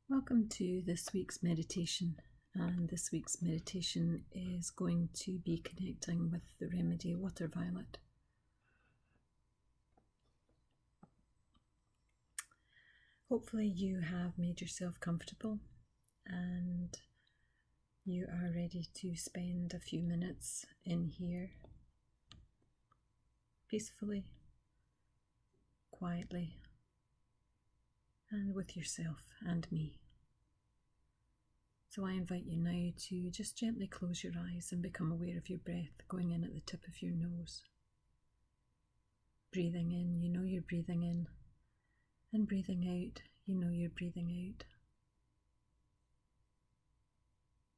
Welcome to this week's meditation, and this week's meditation is going to be connecting with the remedy water violet. Hopefully you have made yourself comfortable and you are ready to spend a few minutes in here peacefully, quietly, and with yourself and me. So I invite you now to just gently close your eyes and become aware of your breath going in at the tip of your nose. Breathing in, you know you're breathing in, and breathing out, you know you're breathing out.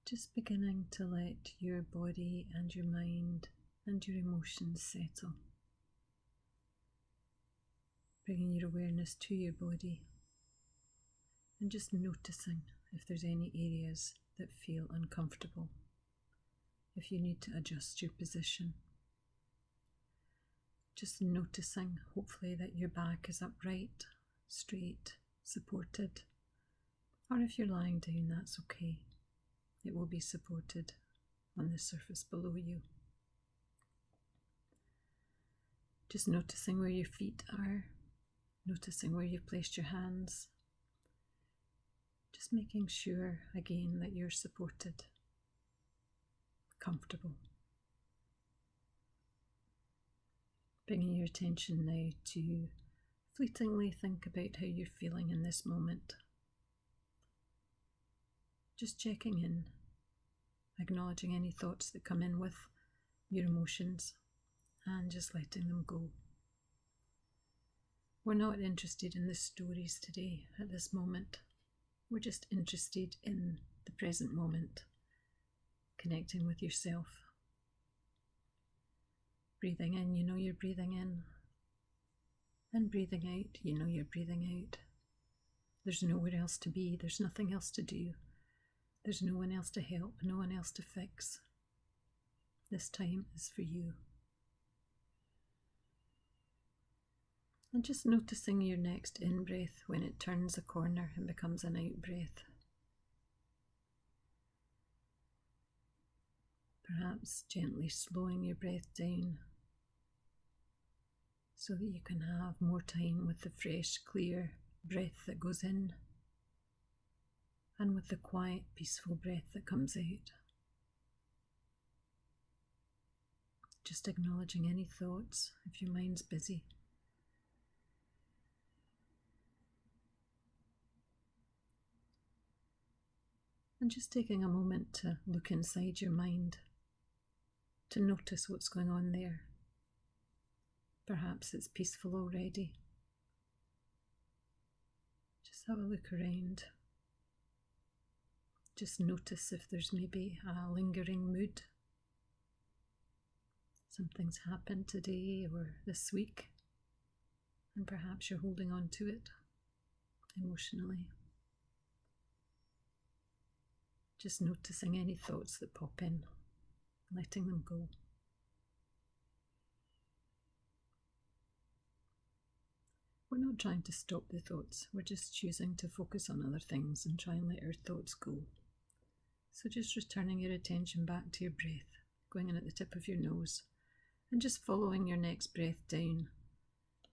Just beginning to let your body and your mind and your emotions settle. Bringing your awareness to your body and just noticing if there's any areas that feel uncomfortable, if you need to adjust your position. Just noticing, hopefully, that your back is upright, straight, supported, or if you're lying down, that's okay. It will be supported on the surface below you. Just noticing where your feet are, noticing where you've placed your hands. Just making sure, again, that you're supported, comfortable. Bringing your attention now to fleetingly think about how you're feeling in this moment. Just checking in, acknowledging any thoughts that come in with your emotions and just letting them go. We're not interested in the stories today at this moment. We're just interested in the present moment, connecting with yourself. Breathing in, you know you're breathing in. And breathing out, you know you're breathing out. There's nowhere else to be, there's nothing else to do. There's no one else to help, no one else to fix. This time is for you. And just noticing your next in-breath when it turns a corner and becomes an out-breath. Perhaps gently slowing your breath down so that you can have more time with the fresh, clear breath that goes in and with the quiet, peaceful breath that comes out. Just acknowledging any thoughts if your mind's busy. And just taking a moment to look inside your mind, to notice what's going on there. Perhaps it's peaceful already. Just have a look around. Just notice if there's maybe a lingering mood. Something's happened today or this week, and perhaps you're holding on to it emotionally. Just noticing any thoughts that pop in, letting them go. We're not trying to stop the thoughts, we're just choosing to focus on other things and try and let our thoughts go. So just returning your attention back to your breath, going in at the tip of your nose, and just following your next breath down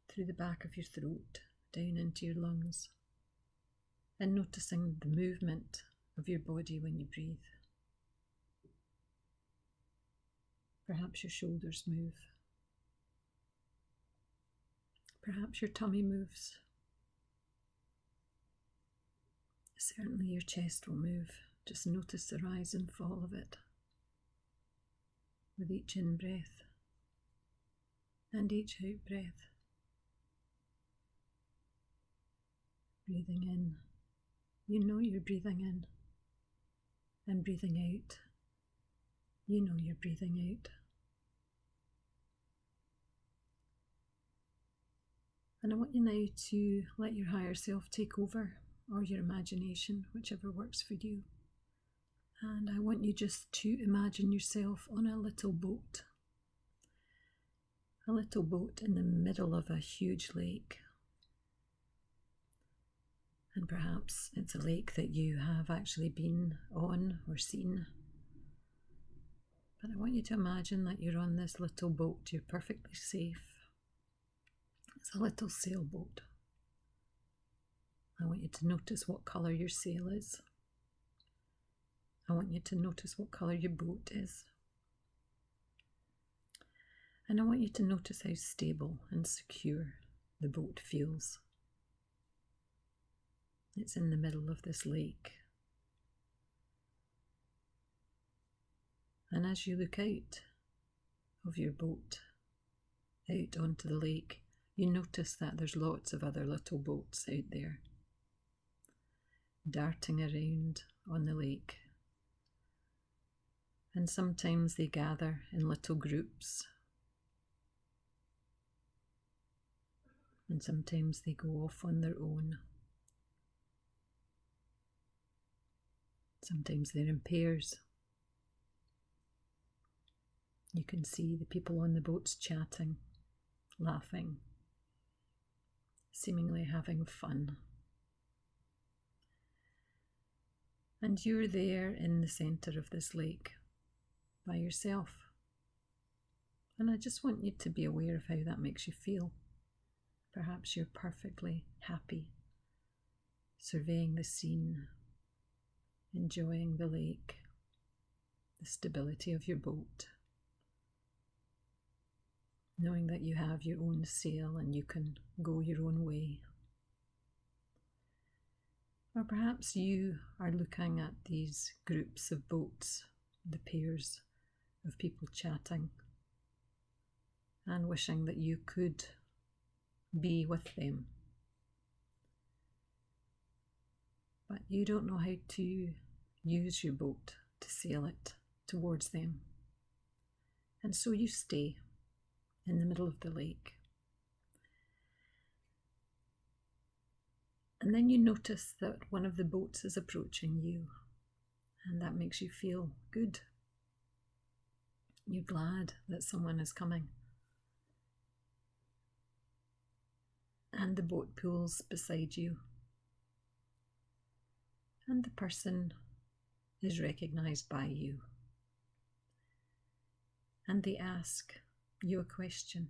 through the back of your throat, down into your lungs, and noticing the movement of your body when you breathe. Perhaps your shoulders move. Perhaps your tummy moves. Certainly your chest will move. Just notice the rise and fall of it with each in-breath and each out-breath. Breathing in, you know you're breathing in. And breathing out, you know you're breathing out. And I want you now to let your higher self take over, or your imagination, whichever works for you. And I want you just to imagine yourself on a little boat in the middle of a huge lake. And And perhaps it's a lake that you have actually been on or seen. But I want you to imagine that you're on this little boat. You're perfectly safe. It's a little sailboat. I want you to notice what colour your sail is. I want you to notice what colour your boat is. And I want you to notice how stable and secure the boat feels. It's in the middle of this lake. And as you look out of your boat, out onto the lake, you notice that there's lots of other little boats out there, darting around on the lake. And sometimes they gather in little groups. And sometimes they go off on their own. Sometimes they're in pairs. You can see the people on the boats chatting, laughing, seemingly having fun. And you're there in the centre of this lake by yourself. And I just want you to be aware of how that makes you feel. Perhaps you're perfectly happy, surveying the scene, enjoying the lake, the stability of your boat, knowing that you have your own sail and you can go your own way. Or perhaps you are looking at these groups of boats, the pairs of people chatting, and wishing that you could be with them. But you don't know how to use your boat to sail it towards them. And so you stay in the middle of the lake. And then you notice that one of the boats is approaching you, and that makes you feel good. You're glad that someone is coming. And the boat pulls beside you. And the person is recognised by you. And they ask you a question,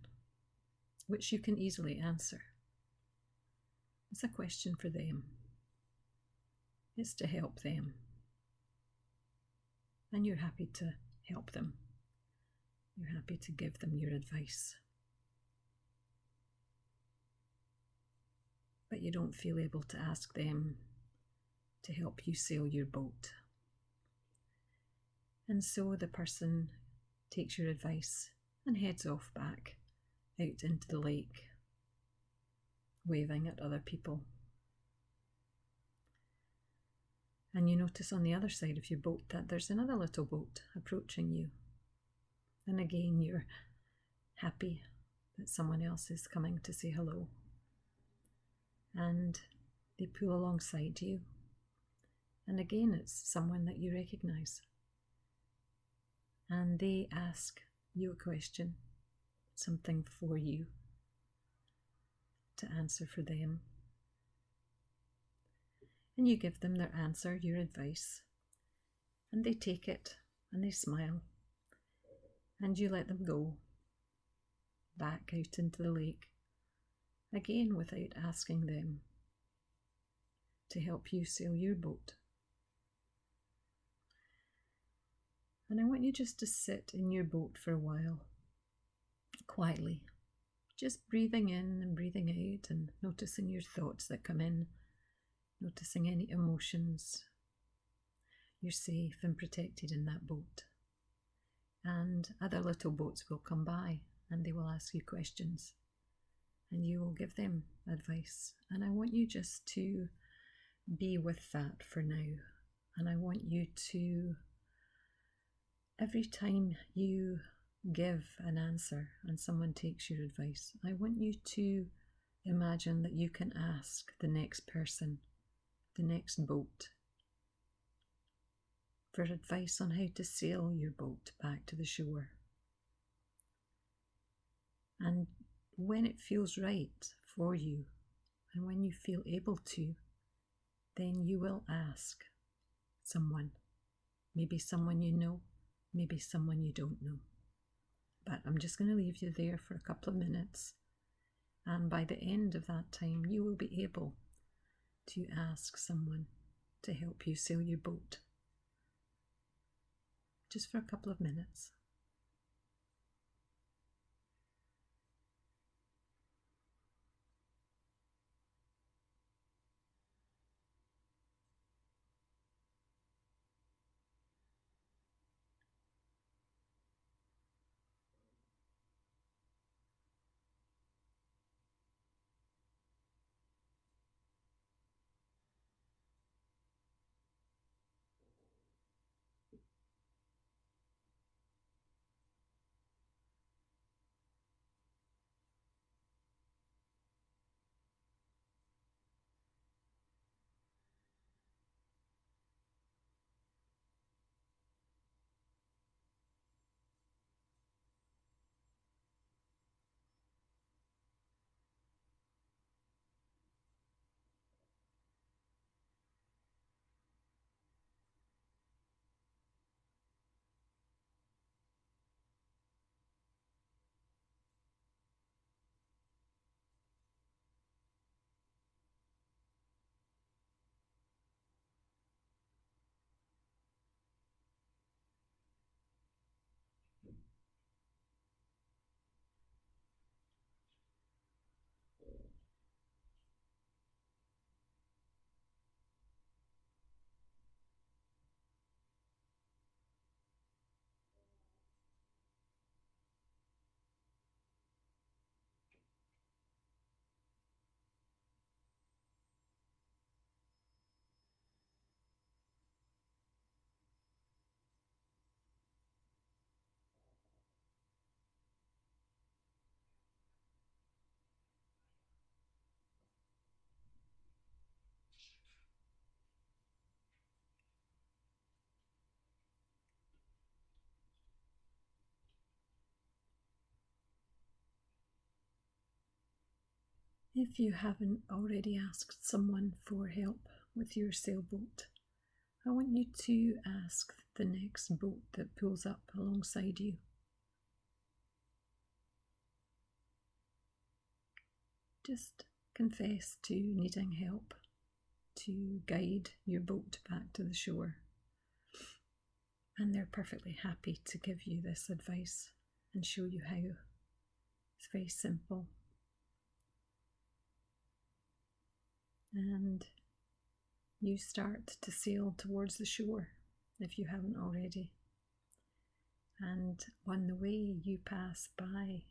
which you can easily answer. It's a question for them. It's to help them. And you're happy to help them. You're happy to give them your advice. But you don't feel able to ask them to help you sail your boat. And so the person takes your advice and heads off back out into the lake, waving at other people. And you notice on the other side of your boat that there's another little boat approaching you. And again, you're happy that someone else is coming to say hello. And they pull alongside you. And again, it's someone that you recognise. And they ask you a question, something for you to answer for them. And you give them their answer, your advice. And they take it and they smile. And you let them go back out into the lake. Again, without asking them to help you sail your boat. And I want you just to sit in your boat for a while, quietly, just breathing in and breathing out and noticing your thoughts that come in, noticing any emotions. You're safe and protected in that boat. And other little boats will come by and they will ask you questions. And you will give them advice. And I want you just to be with that for now. And I want you to, every time you give an answer and someone takes your advice, I want you to imagine that you can ask the next person, the next boat, for advice on how to sail your boat back to the shore. And when it feels right for you, and when you feel able to, then you will ask someone. Maybe someone you know, maybe someone you don't know. But I'm just going to leave you there for a couple of minutes. And by the end of that time, you will be able to ask someone to help you sail your boat. Just for a couple of minutes. If you haven't already asked someone for help with your sailboat, I want you to ask the next boat that pulls up alongside you. Just confess to needing help to guide your boat back to the shore. And they're perfectly happy to give you this advice and show you how. It's very simple. And you start to sail towards the shore if you haven't already. And on the way you pass by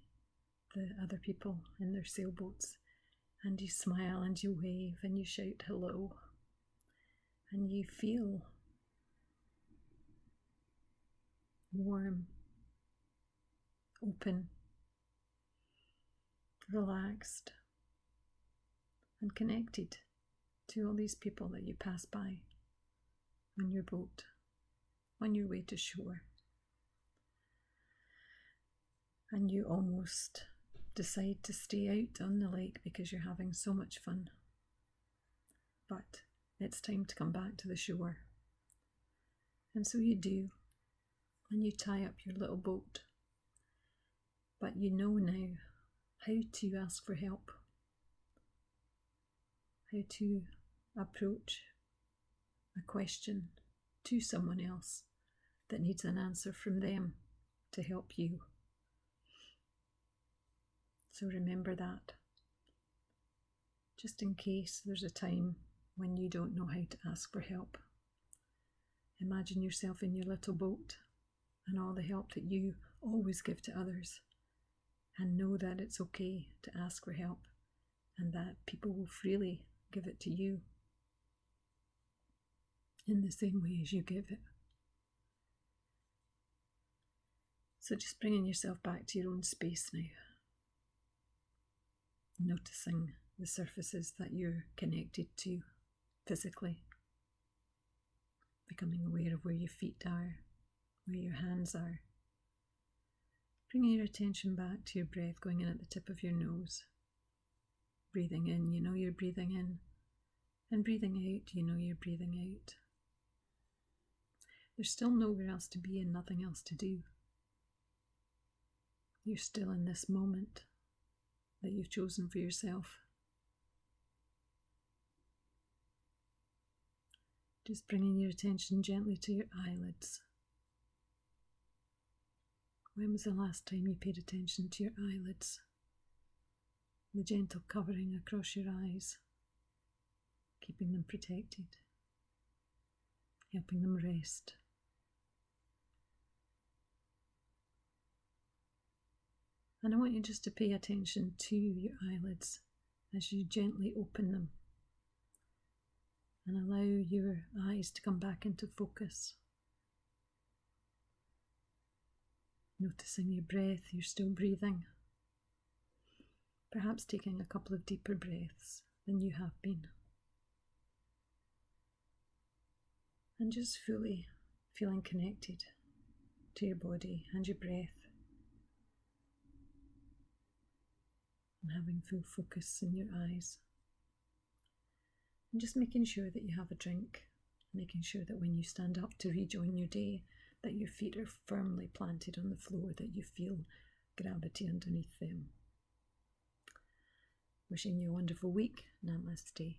the other people in their sailboats, and you smile and you wave and you shout hello, and you feel warm, open, relaxed, and connected to all these people that you pass by on your boat, on your way to shore. And you almost decide to stay out on the lake because you're having so much fun. But it's time to come back to the shore. And so you do, and you tie up your little boat. But you know now how to ask for help, how to approach a question to someone else that needs an answer from them to help you. So remember that, just in case there's a time when you don't know how to ask for help. Imagine yourself in your little boat and all the help that you always give to others, and know that it's okay to ask for help and that people will freely give it to you in the same way as you give it. So just bringing yourself back to your own space now, noticing the surfaces that you're connected to physically, becoming aware of where your feet are, where your hands are, bringing your attention back to your breath going in at the tip of your nose, breathing in, you know you're breathing in, And breathing out, you know you're breathing out. There's still nowhere else to be and nothing else to do. You're still in this moment that you've chosen for yourself. Just bringing your attention gently to your eyelids. When was the last time you paid attention to your eyelids? The gentle covering across your eyes, keeping them protected, helping them rest. And I want you just to pay attention to your eyelids as you gently open them and allow your eyes to come back into focus. Noticing your breath, you're still breathing. Perhaps taking a couple of deeper breaths than you have been. And just fully feeling connected to your body and your breath. And having full focus in your eyes. And just making sure that you have a drink. Making sure that when you stand up to rejoin your day, that your feet are firmly planted on the floor, that you feel gravity underneath them. Wishing you a wonderful week. Namaste.